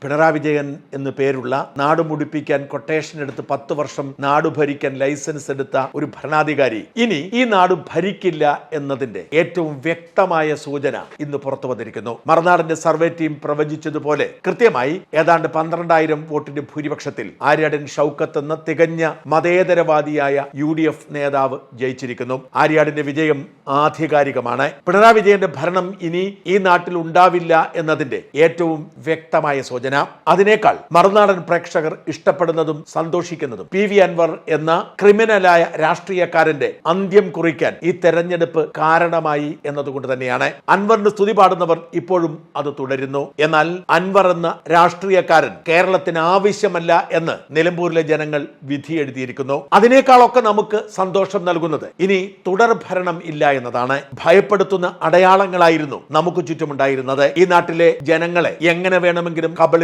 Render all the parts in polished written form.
പിണറായി വിജയൻ എന്ന് പേരുള്ള നാട് മുടിപ്പിക്കാൻ കൊട്ടേഷൻ എടുത്ത് 10 വർഷം നാട് ഭരിക്കാൻ ലൈസൻസ് എടുത്ത ഒരു ഭരണാധികാരി ഇനി ഈ നാട് ഭരിക്കില്ല എന്നതിന്റെ ഏറ്റവും വ്യക്തമായ സൂചന ഇന്ന് പുറത്തു വന്നിരിക്കുന്നു. മറുനാടിന്റെ സർവേ ടീം പ്രവചിച്ചതുപോലെ കൃത്യമായി ഏതാണ്ട് 12,000 വോട്ടിന്റെ ഭൂരിപക്ഷത്തിൽ ആര്യാടൻ ഷൗക്കത്ത് എന്ന തികഞ്ഞ മതേതരവാദിയായ UDF നേതാവ് ജയിച്ചിരിക്കുന്നു. ആര്യാടിന്റെ വിജയം ആധികാരികമാണ്. പിണറായി വിജയന്റെ ഭരണം ഇനി ഈ നാട്ടിൽ ഉണ്ടാവില്ല എന്നതിന്റെ ഏറ്റവും വ്യക്തമായ സൂചന. അതിനേക്കാൾ മറുനാടൻ പ്രേക്ഷകർ ഇഷ്ടപ്പെടുന്നതും സന്തോഷിക്കുന്നതും PV അൻവർ എന്ന ക്രിമിനലായ രാഷ്ട്രീയക്കാരന്റെ അന്ത്യം കുറിക്കാൻ ഈ തെരഞ്ഞെടുപ്പ് കാരണമായി എന്നതുകൊണ്ട് തന്നെയാണ്. അൻവറിന് സ്തുതി പാടുന്നവർ ഇപ്പോഴും അത് തുടരുന്നു. എന്നാൽ അൻവർ എന്ന രാഷ്ട്രീയക്കാരൻ കേരളത്തിന് ആവശ്യമല്ല എന്ന് നിലമ്പൂരിലെ ജനങ്ങൾ വിധി എഴുതിയിരിക്കുന്നു. അതിനേക്കാളൊക്കെ നമുക്ക് സന്തോഷം നൽകുന്നത് ഇനി തുടർ ഭരണം ഇല്ല എന്നതാണ്. ഭയപ്പെടുത്തുന്ന അടയാളങ്ങളായിരുന്നു നമുക്ക് ചുറ്റുമുണ്ടായിരുന്നത്. ഈ നാട്ടിലെ ജനങ്ങളെ എങ്ങനെ വേണമെങ്കിലും കബളിപ്പിക്കാം.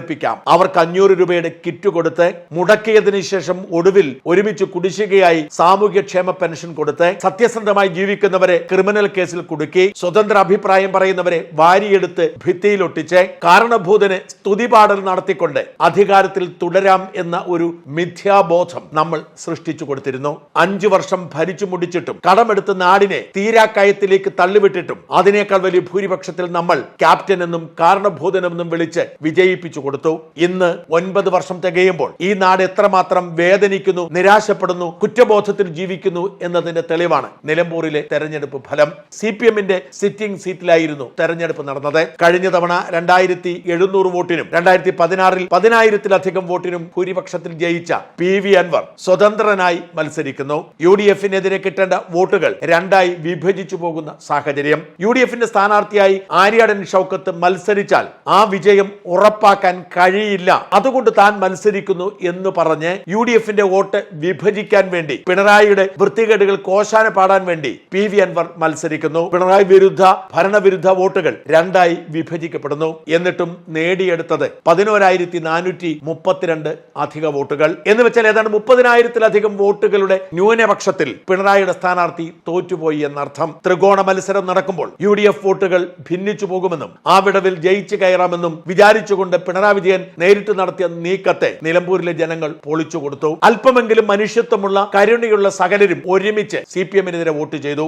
അവർക്ക് 500 രൂപയുടെ കിറ്റ് കൊടുത്ത് മുടക്കിയതിനു ശേഷം ഒടുവിൽ ഒരുമിച്ച് കുടിശ്ശികയായി സാമൂഹ്യക്ഷേമ പെൻഷൻ കൊടുത്ത് സത്യസന്ധമായി ജീവിക്കുന്നവരെ ക്രിമിനൽ കേസിൽ കുടുക്കി സ്വതന്ത്ര അഭിപ്രായം പറയുന്നവരെ വാരിയെടുത്ത് ഭിത്തിയിലൊട്ടിച്ച് കാരണഭൂതന് സ്തുതിപാടൽ നടത്തിക്കൊണ്ട് അധികാരത്തിൽ തുടരാം എന്ന ഒരു മിഥ്യാബോധം നമ്മൾ സൃഷ്ടിച്ചു കൊടുത്തിരുന്നു. 5 വർഷം ഭരിച്ചു മുടിച്ചിട്ടും കടമെടുത്ത് നാടിനെ തീരാക്കയത്തിലേക്ക് തള്ളിവിട്ടിട്ടും അതിനേക്കാൾ വലിയ ഭൂരിപക്ഷത്തിൽ നമ്മൾ ക്യാപ്റ്റൻ എന്നും കാരണഭൂതനെന്നും വിളിച്ച് വിജയിപ്പിച്ചു കൊടുത്തു. ഇന്ന് 9 വർഷം തികയുമ്പോൾ ഈ നാട് എത്രമാത്രം വേദനിക്കുന്നു, നിരാശപ്പെടുന്നു, കുറ്റബോധത്തിൽ ജീവിക്കുന്നു എന്നതിന്റെ തെളിവാണ് നിലമ്പൂരിലെ തെരഞ്ഞെടുപ്പ് ഫലം. CPMന്റെ സിറ്റിംഗ് സീറ്റിലായിരുന്നു തെരഞ്ഞെടുപ്പ് നടന്നത്. കഴിഞ്ഞ തവണ 2700 വോട്ടിനും 2016 10,000-ലധികം വോട്ടിനും ഭൂരിപക്ഷത്തിൽ ജയിച്ച PV അൻവർ സ്വതന്ത്രനായി മത്സരിക്കുന്നു. UDFനെതിരെ കിട്ടേണ്ട വോട്ടുകൾ രണ്ടായി വിഭജിച്ചു പോകുന്ന സാഹചര്യം. UDFന്റെ സ്ഥാനാർത്ഥിയായി ആര്യാടൻ ഷൗക്കത്ത് മത്സരിച്ചാൽ ആ വിജയം ഉറപ്പാക്കാൻ കഴിയില്ല. അതുകൊണ്ട് താൻ മത്സരിക്കുന്നു എന്ന് പറഞ്ഞ് UDFന്റെ വോട്ട് വിഭജിക്കാൻ വേണ്ടി, പിണറായിയുടെ വൃത്തികേടുകൾ കോശാന പാടാൻ വേണ്ടി PV അൻവർ മത്സരിക്കുന്നു. പിണറായി വിരുദ്ധ ഭരണവിരുദ്ധ വോട്ടുകൾ രണ്ടായി വിഭജിക്കപ്പെടുന്നു. എന്നിട്ടും നേടിയെടുത്തത് 11,432 അധിക വോട്ടുകൾ എന്ന് വെച്ചാൽ ഏതാണ്ട് 30,000-ലധികം വോട്ടുകളുടെ ന്യൂനപക്ഷത്തിൽ പിണറായിയുടെ സ്ഥാനാർത്ഥി തോറ്റുപോയി എന്നർത്ഥം. ത്രികോണ മത്സരം നടക്കുമ്പോൾ UDF വോട്ടുകൾ ഭിന്നിച്ചു പോകുമെന്നും ആ വിടവിൽ ജയിച്ചു കയറാമെന്നും വിചാരിച്ചുകൊണ്ട് പിണറായി വിജയൻ നേരിട്ട് നടത്തിയ നീക്കത്തെ നിലമ്പൂരിലെ ജനങ്ങൾ പൊളിച്ചു കൊടുത്തു. അല്പമെങ്കിലും മനുഷ്യത്വമുള്ള കരുണയുള്ള സകലരും ഒരുമിച്ച് CPMനെതിരെ വോട്ട് ചെയ്തു.